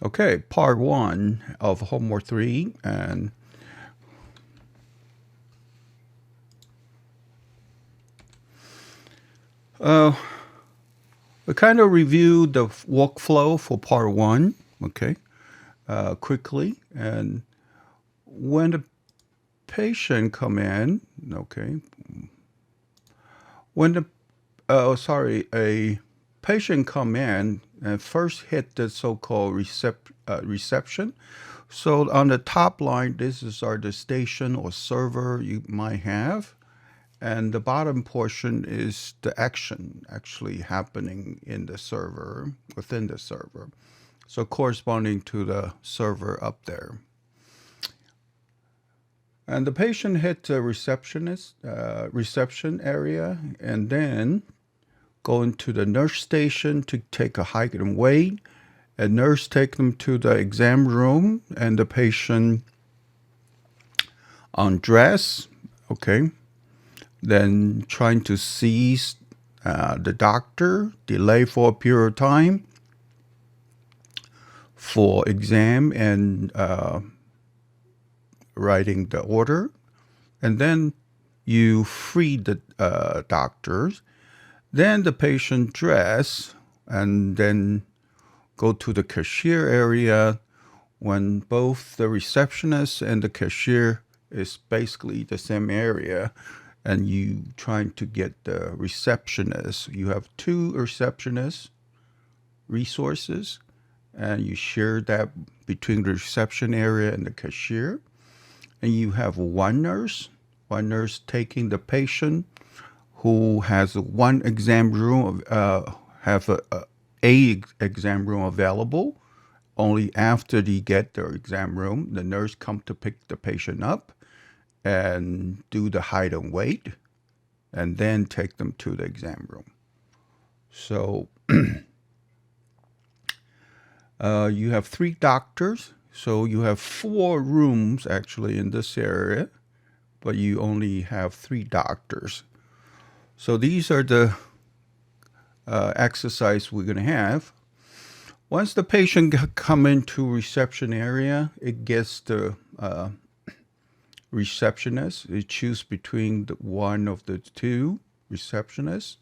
Okay, part one of homework 3, and we kind of reviewed the workflow for part one, okay, quickly. And when the patient come in, okay, when the a patient come in and first hit the so-called reception. So on the top line, this is the station or server you might have. And the bottom portion is the action actually happening in the server, within the server. So corresponding to the server up there. And the patient hit the reception area, and then go into the nurse station to take a height and weight. A nurse take them to the exam room, and the patient undress, okay. Then trying to seize the doctor, delay for a period of time for exam and writing the order. And then you free the doctors. Then the patient dress and then go to the cashier area when both the receptionist and the cashier is basically the same area, and you trying to get the receptionist. You have two receptionist resources, and you share that between the reception area and the cashier. And you have one nurse taking the patient who has one exam room, have a exam room available. Only after they get their exam room, the nurse come to pick the patient up and do the height and weight, and then take them to the exam room. So you have 3 doctors. So you have 4 rooms actually in this area, but you only have 3 doctors. So these are the exercise we're going to have. Once the patient come into reception area, it gets the receptionist. It choose between one of the 2 receptionists.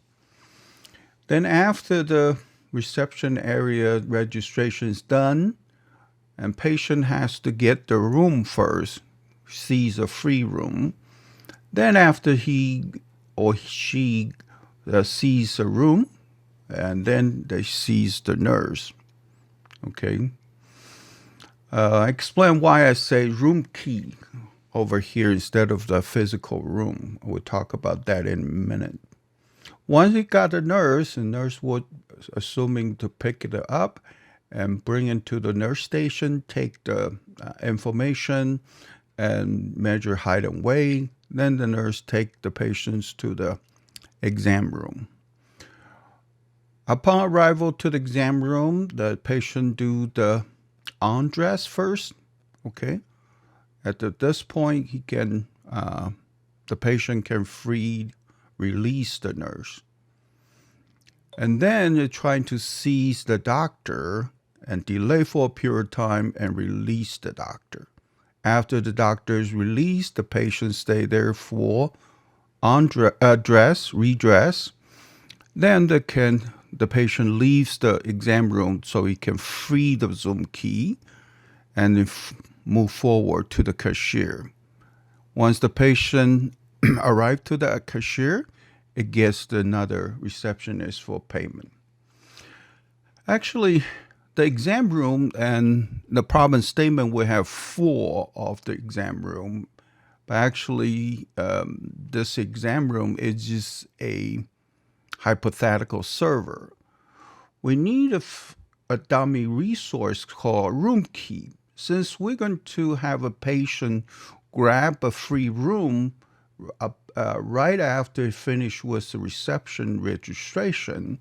Then after the reception area registration is done, and patient has to get the room first, sees a free room. Then after he or she sees a room, and then they sees the nurse. Okay. I explain why I say room key over here instead of the physical room. We'll talk about that in a minute. Once you got a nurse, the nurse would, assuming to pick it up and bring it to the nurse station, take the information and measure height and weight. Then the nurse take the patients to the exam room. Upon arrival to the exam room, the patient do the undress first. Okay. At this point, he can the patient can release the nurse, and then you're trying to seize the doctor and delay for a period of time and release the doctor. After the doctor is released, the patient stay there for redress. Then the patient leaves the exam room so he can free the Zoom key and move forward to the cashier. Once the patient arrives to the cashier, it gets another receptionist for payment. Actually, the exam room and the problem statement will have 4 of the exam room, but actually this exam room is just a hypothetical server. We need a dummy resource called room key. Since we're going to have a patient grab a free room right after finish with the reception registration,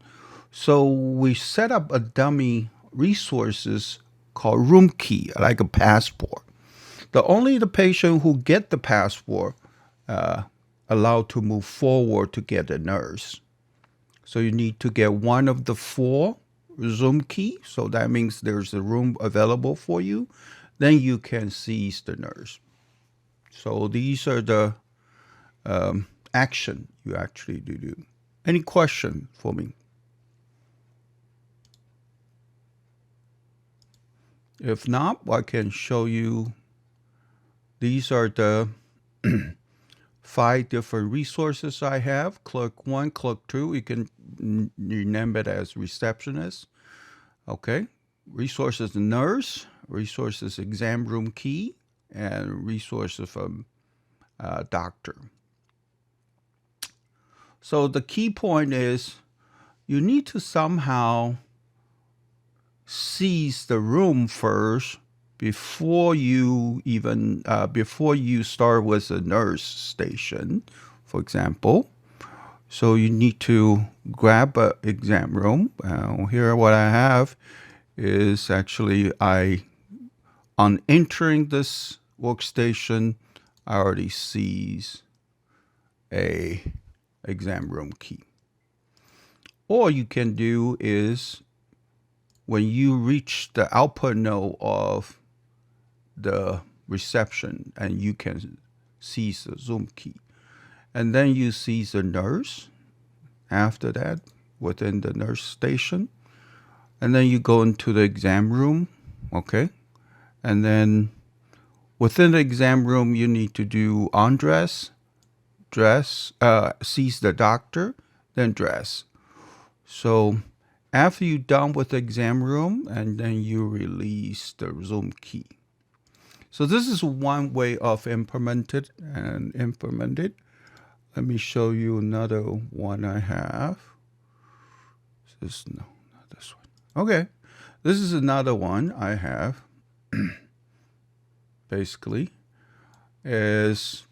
so we set up a dummy resources called room key, like a passport. Only the patient who get the passport allowed to move forward to get a nurse. So you need to get one of the 4 Zoom key, so that means there's a room available for you, then you can seize the nurse. So these are the action you actually do. Any question for me? If not, I can show you. These are the 5 different resources I have. Clerk 1, Clerk 2, you can rename it as receptionist. Okay. Resources nurse, resources exam room key, and resources from doctor. So the key point is you need to somehow seize the room first before you even before you start with a nurse station, for example. So you need to grab an exam room. Here what I have is actually on entering this workstation, I already seize a exam room key. All you can do is when you reach the output node of the reception, and you can seize the Zoom key. And then you seize the nurse after that within the nurse station. And then you go into the exam room, okay? And then within the exam room, you need to do undress, dress, seize the doctor, then dress. So after you're done with the exam room, and then you release the Zoom key. So this is one way of implement it. Let me show you another one I have. No, not this one. Okay. This is another one I have. Basically, is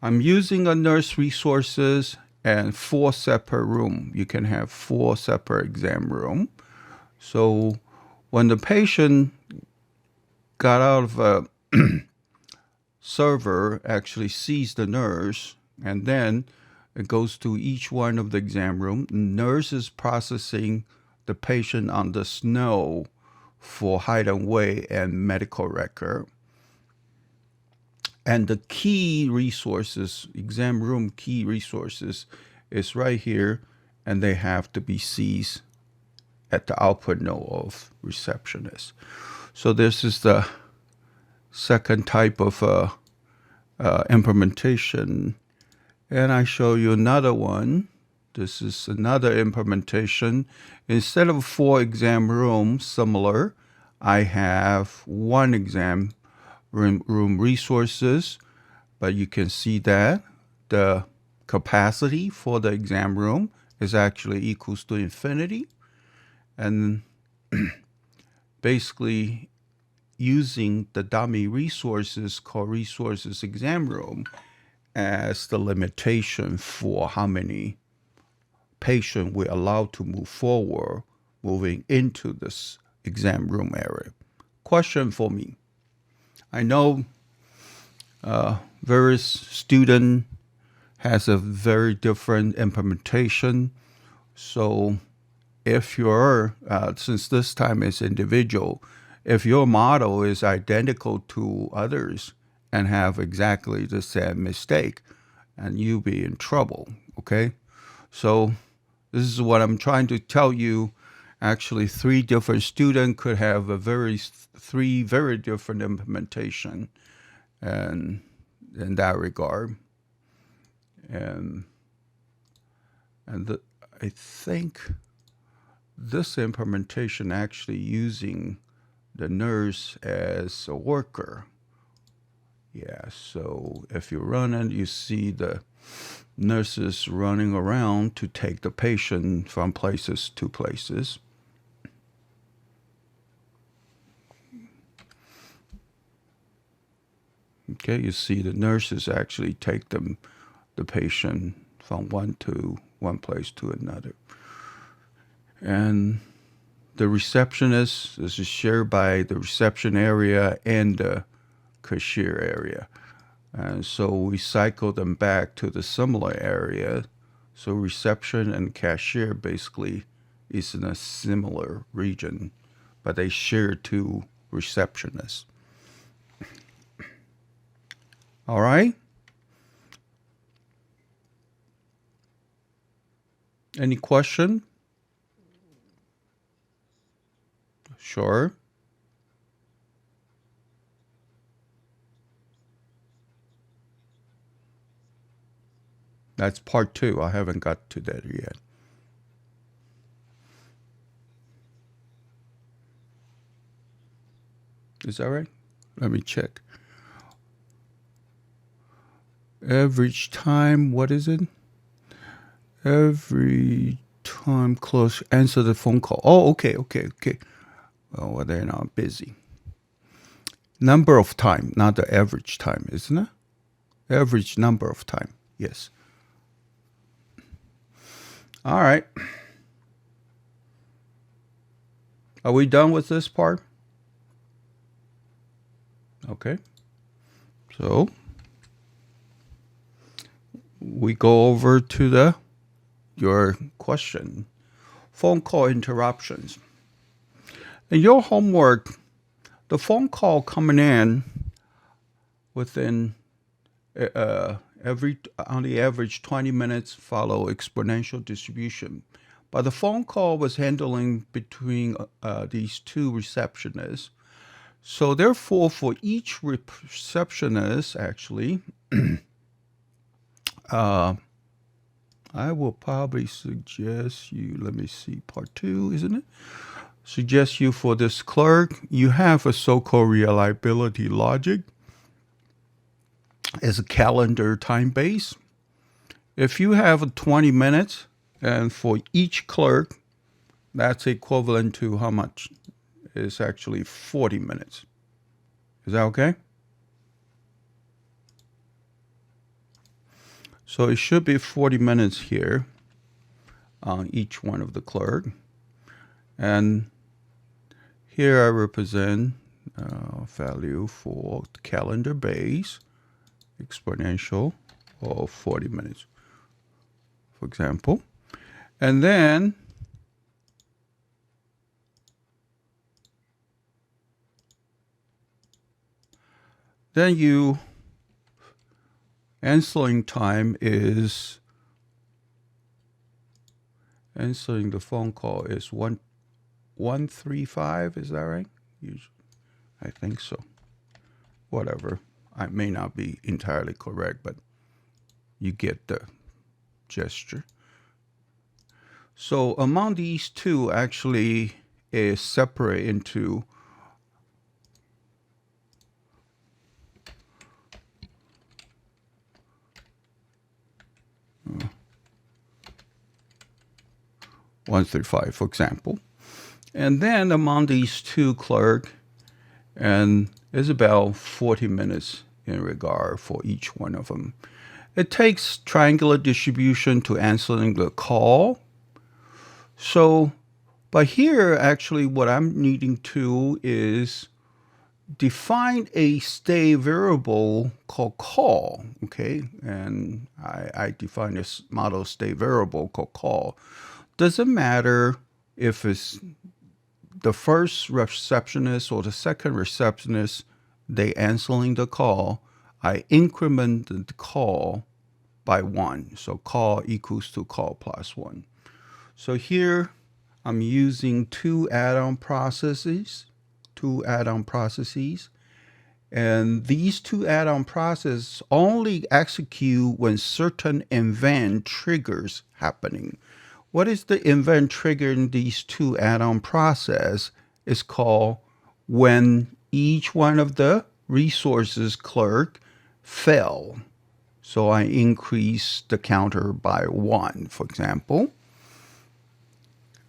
I'm using a nurse resources and 4 separate room. You can have 4 separate exam room. So when the patient got out of a server, actually sees the nurse, and then it goes to each one of the exam room. The nurse is processing the patient on the snow for height and weight and medical record. And the key resources, exam room key resources, is right here, and they have to be seized at the output node of receptionist. So this is the second type of implementation. And I show you another one. This is another implementation. Instead of 4 exam rooms, similar, I have 1 exam room resources, but you can see that the capacity for the exam room is actually equals to infinity. And basically using the dummy resources called resources exam room as the limitation for how many patients we're allowed to move forward moving into this exam room area. Question for me. I know various student has a very different implementation. So if you're, since this time is individual, if your model is identical to others and have exactly the same mistake, and you be in trouble, okay? So this is what I'm trying to tell you. Actually, 3 different students could have a 3 very different implementation, and in that regard. And I think this implementation actually using the nurse as a worker. Yeah, so if you run it, you see the nurses running around to take the patient from places to places. Okay, you see the nurses actually take the patient from one place to another. And the receptionist, this is shared by the reception area and the cashier area. And so we cycle them back to the similar area. So reception and cashier basically is in a similar region, but they share two receptionists. All right? Any question? Sure. That's part 2. I haven't got to that yet. Is that right? Let me check. Average time, what is it? Every time close, answer the phone call. Oh, okay. Oh, well, they're not busy. Number of time, not the average time, isn't it? Average number of time, yes. All right. Are we done with this part? Okay. So we go over to your question. Phone call interruptions. In your homework, the phone call coming in within on the average 20 minutes follow exponential distribution. But the phone call was handling between these two receptionists. So therefore, for each receptionist, actually, I will probably suggest you, let me see, part 2, isn't it? Suggest you for this clerk, you have a so-called reliability logic as a calendar time base. If you have 20 minutes, and for each clerk, that's equivalent to how much? It's actually 40 minutes. Is that okay? So it should be 40 minutes here on each one of the clerk. And here I represent value for calendar base exponential of 40 minutes, for example. And then you answering time is answering the phone call is 135. Is that right? I think so. Whatever. I may not be entirely correct, but you get the gesture. So among these two actually is separate into uh, 135, for example. And then among these two clerk, and it's about 40 minutes in regard for each one of them. It takes triangular distribution to answering the call. So, but here actually what I'm needing to is define a state variable called call, okay? And I define this model state variable called call. Doesn't matter if it's the first receptionist or the second receptionist, they answering the call. I increment the call by 1. So call equals to call plus 1. So here I'm using two add-on processes. And these two add-on processes only execute when certain event triggers happening. What is the event triggering these two add-on process is called when each one of the resources clerk fail. So I increase the counter by 1, for example.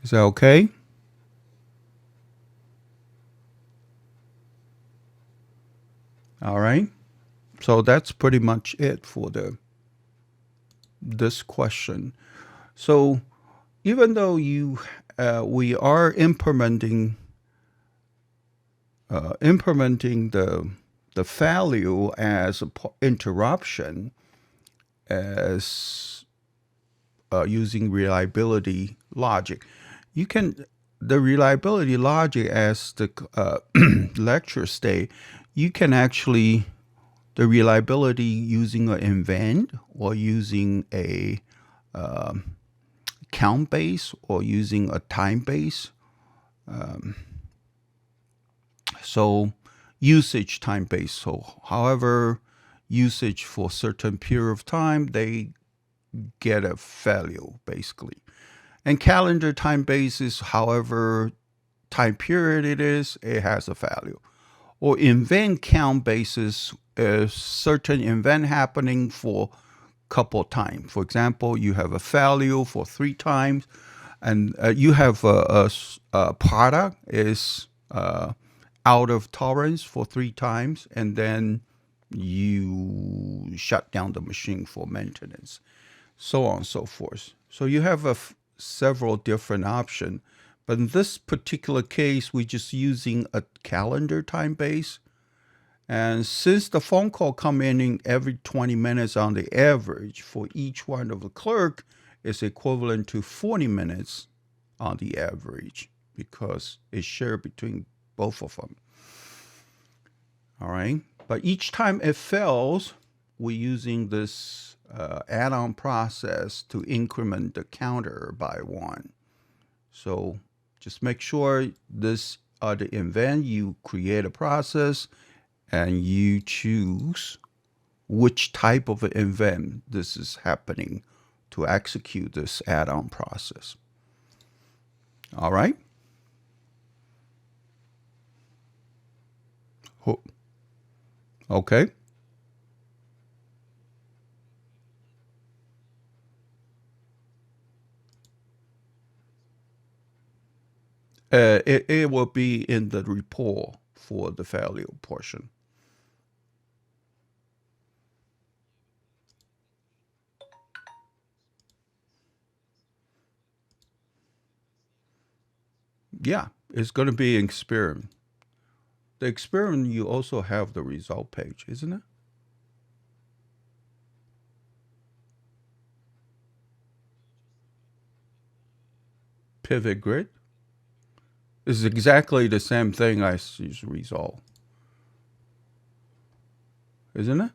Is that okay? All right. So that's pretty much it for this question. So even though we are implementing the value as an interruption as using reliability logic, the reliability logic, as the lecture state, you can actually, the reliability using an event or using a count base or using a time base. So usage time base. So however usage for certain period of time, they get a value basically. And calendar time basis, however time period it is, it has a value. Or event count basis, a certain event happening for couple times. For example, you have a value for 3 times, and you have a product is out of tolerance for 3 times, and then you shut down the machine for maintenance, so on and so forth. So you have several different options. But in this particular case, we're just using a calendar time base. And since the phone call come in every 20 minutes on the average for each one of the clerk is equivalent to 40 minutes on the average because it's shared between both of them. All right. But each time it fails, we're using this add-on process to increment the counter by 1. So just make sure this are the event. You create a process and you choose which type of event this is happening to execute this add-on process. All right. Okay. It will be in the report for the failure portion. Yeah, it's going to be an experiment. The experiment, you also have the result page, isn't it? Pivot grid is exactly the same thing as result, isn't it?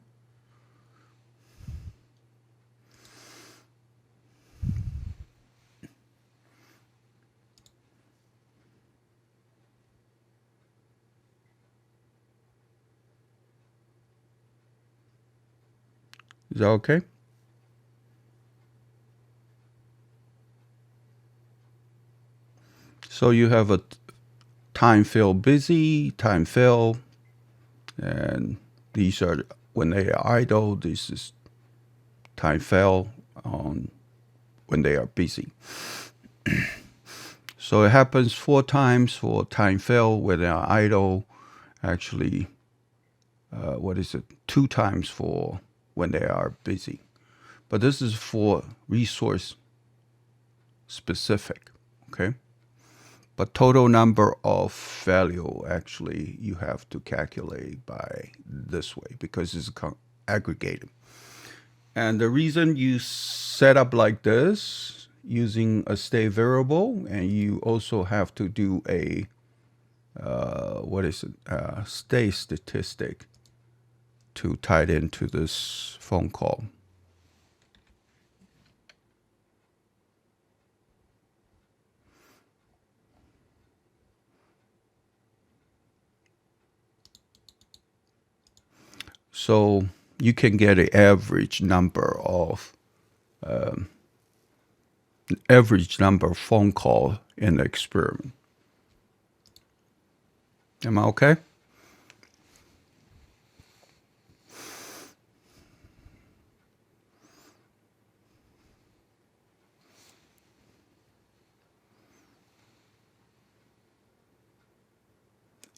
Is that okay? So you have a time fill busy, time fill, and these are when they are idle. This is time fill on when they are busy. So it happens 4 times for time fill when they are idle. Actually, 2 times for when they are busy. But this is for resource specific, okay? But total number of value, actually, you have to calculate by this way because it's aggregated. And the reason you set up like this, using a state variable, and you also have to do a, state statistic to tie it into this phone call. So you can get an average number of phone call in the experiment. Am I okay?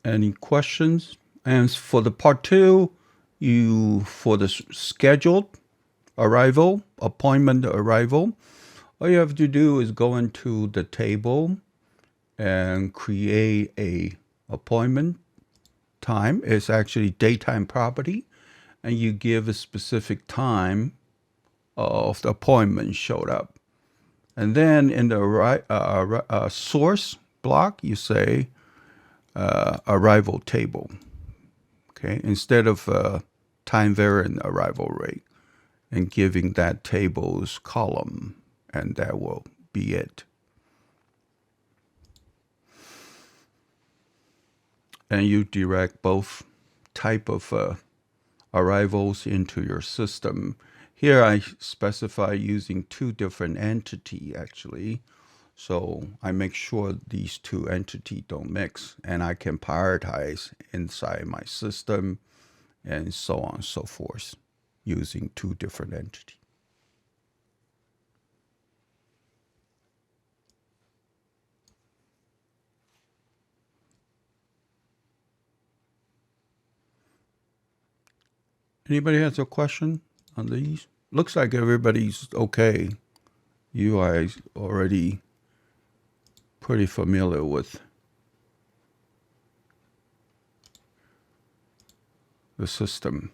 Any questions? And for the part 2, for the scheduled arrival, appointment arrival, all you have to do is go into the table and create a appointment time. It's actually daytime property, and you give a specific time of the appointment showed up. And then in the source block, you say arrival table, okay, instead of time variant arrival rate, and giving that table's column, and that will be it. And you direct both type of arrivals into your system. Here I specify using two different entity actually. So I make sure these two entities don't mix, and I can prioritize inside my system and so on and so forth using two different entities. Anybody has a question on these? Looks like everybody's okay. You are already pretty familiar with the system.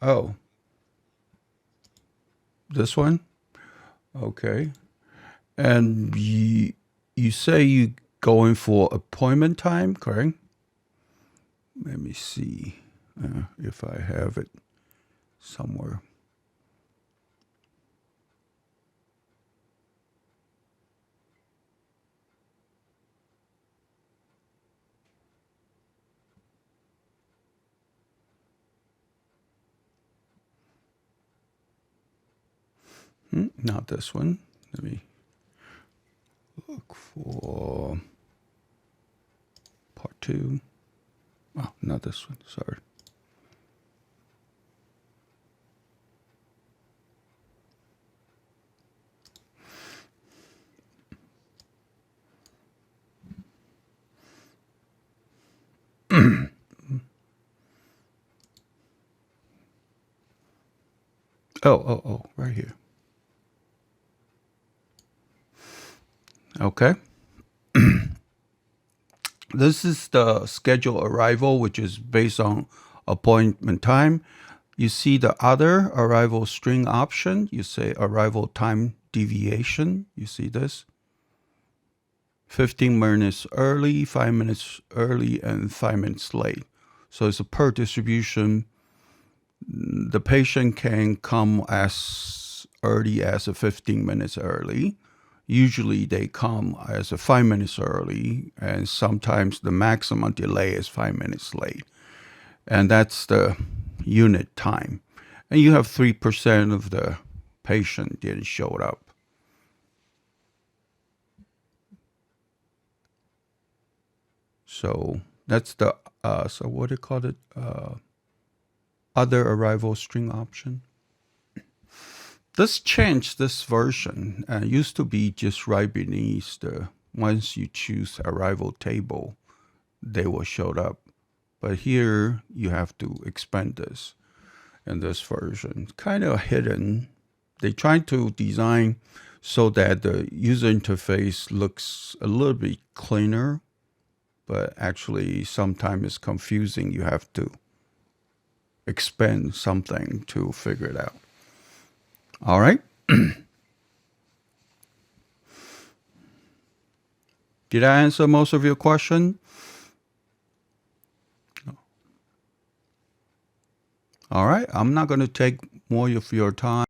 Oh, this one? Okay. And you say you going for appointment time, correct? Let me see if I have it somewhere. Not this one. Let me look for part 2. Oh, not this one. Sorry. Oh, right here. Okay. This is the scheduled arrival, which is based on appointment time. You see the other arrival string option. You say arrival time deviation. You see this? 15 minutes early, 5 minutes early, and 5 minutes late. So it's a per distribution. The patient can come as early as 15 minutes early. Usually they come as 5 minutes early, and sometimes the maximum delay is 5 minutes late. And that's the unit time. And you have 3% of the patient didn't show up. So that's the, so what do you call it? Other arrival string option. This changed, this version. Used to be just right beneath the, once you choose arrival table, they will show up. But here you have to expand this in this version. Kind of hidden. They tried to design so that the user interface looks a little bit cleaner, but actually sometimes it's confusing. You have to expand something to figure it out. All right. Did I answer most of your question? All right. I'm not going to take more of your time.